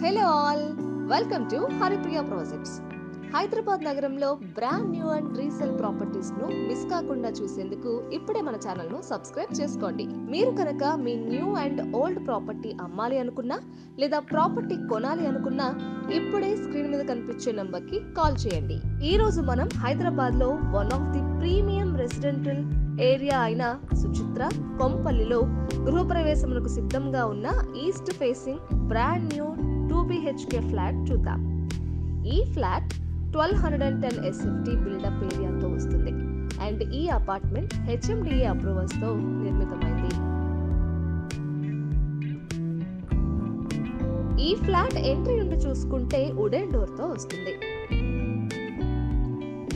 Hello all, welcome to Haripriya projects. Hyderabad నగరంలో brand new and resale properties ను miss కాకుండా చూసేందుకు ఇప్పుడే మన ఛానల్ ను సబ్స్క్రైబ్ చేసుకోండి. మీరు కనుక మీ న్యూ అండ్ ఓల్డ్ ప్రాపర్టీ అమ్మాలి అనుకున్నా లేదా ప్రాపర్టీ కొనాలి అనుకున్నా ఇప్పుడే స్క్రీన్ మీద కనిపించే నంబర్ కి కాల్ చేయండి. ఈ రోజు మనం హైదరాబాద్ లో one of the premium residential area అయిన సుచిత్ర కొంపల్లిలో గృహప్రవేశమునకు సిద్ధంగా ఉన్న east facing brand new 2 BHK flat చూద్దాం. ఈ ఫ్లాట్ 1210 SFT బిల్డప్ ఏరియాతో వస్తుంది అండ్ ఈ అపార్ట్మెంట్ HMDA అప్రూవల్స్ తో నిర్మితమైంది. ఈ ఫ్లాట్ ఎంట్రీ నుండి చూసుకుంటే వుడెన్ డోర్ తో వస్తుంది.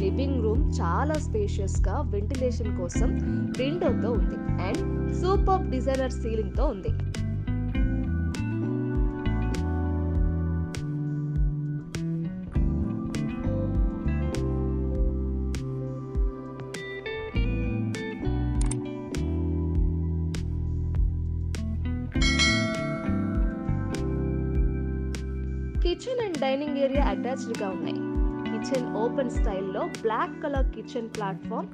లివింగ్ రూమ్ చాలా స్పేషియస్ గా వెంటిలేషన్ కోసం విండోతో ఉంది అండ్ సూపర్ డిజైనర్ సీలింగ్ తో ఉంది. Kitchen and dining area attached గా ఉన్నాయి. కిచెన్ ఓపెన్ స్టైల్లో black colour kitchen platform,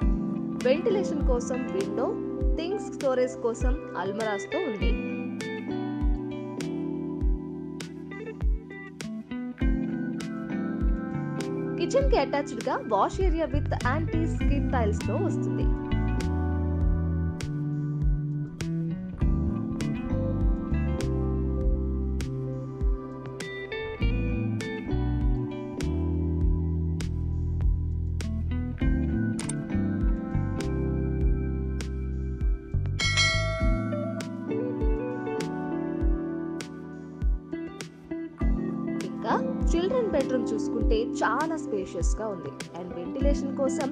ventilation కోసం విండో, థింగ్స్ స్టోరేజ్ కోసం అల్మరాస్ తో ఉంది. కిచెన్ కి అటాచ్డ్ గా wash area with anti skid tiles తో వస్తుంది. చిల్డ్రన్ బెడ్రూమ్ చూసుకుంటే చాలా స్పేషియస్ గా ఉంది అండ్ వెంటిలేషన్ కోసం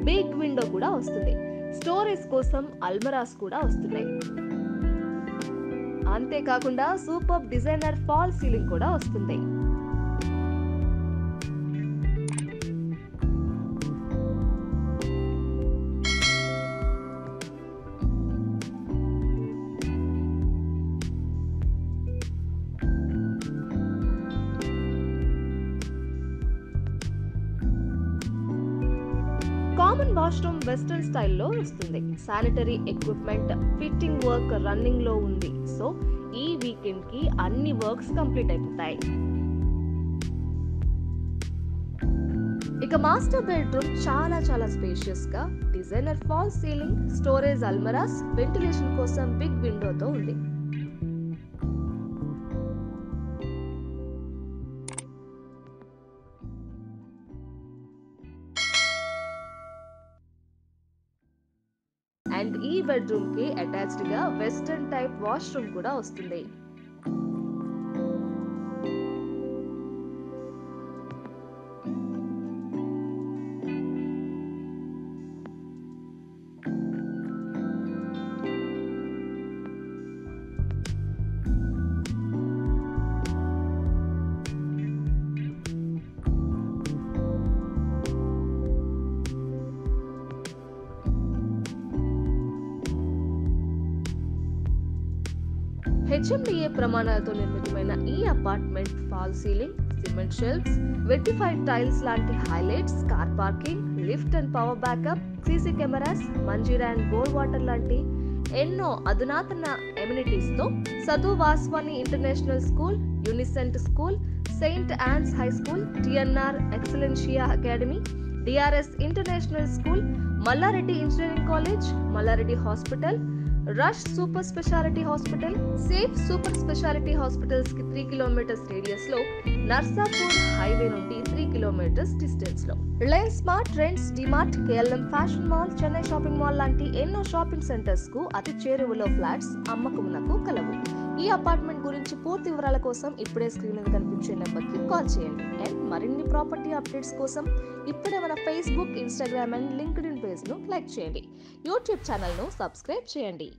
బిగ్ విండో కూడా వస్తుంది. స్టోరేజ్ కోసం అల్మరాస్ కూడా వస్తున్నాయి. అంతేకాకుండా సూపర్ డిజైనర్ ఫాల్ సీలింగ్ కూడా వస్తుంది. కామన్ వాష్రూమ్ వెస్టర్న్ స్టైల్లో వస్తుంది. Sanitary equipment fitting work running లో ఉంది. సో ఈ వీకెండ్ కి అన్ని వర్క్స్ కంప్లీట్ అయిపోతాయి. ఇక మాస్టర్ బెడ్రూమ్ చాలా స్పేషియస్ గా డిజైనర్ ఫాల్ సీలింగ్, స్టోరేజ్ అల్మరాస్, వెంటిలేషన్ కోసం బిగ్ విండోతో ఉంది. అండ్ ఈ బెడ్రూమ్ కి అటాచ్డ్ గా వెస్టర్న్ టైప్ వాష్రూమ్ కూడా వస్తుంది. HMDA ప్రమాణాలతో నిర్మితమైన ఈ apartment fall ceiling, cement shelfs, vitrified tiles లాంటి highlights, car parking, lift and power backup, CC cameras, Manjira and bore water లాంటి ఎన్నో అధునాతన ఎమ్యూనిటీస్ తో Sadhu Vaswani international school, Unicent school, Saint Ann's high school, TNR Excellencia academy, DRS international school, Mallareddy engineering college, Mallareddy hospital, Rush super speciality hospital, safe super speciality hospitals కి 3 kilometres radius లో, Narsapur highway నుండి 3 kilometres distance లో, Reliance smart, trends, DMart, KLM fashion mall, Chennai shopping mall లాంటి ఎన్నో shopping centres కు అతి చేరువలో flats అమ్మకమునకు కలవు. ఈ అపార్ట్మెంట్ గురించి పూర్తి వివరాల కోసం ఇప్పుడే స్క్రీన్ మీద కనిపించే నెంబర్ కి కాల్ చేయండి. అండ్ మరిన్ని ప్రాపర్టీ అప్డేట్స్ కోసం ఇప్పుడే మన Facebook, Instagram and LinkedIn page ను లైక్ చేయండి. యూట్యూబ్ ఛానల్ ను సబ్స్క్రైబ్ చేయండి.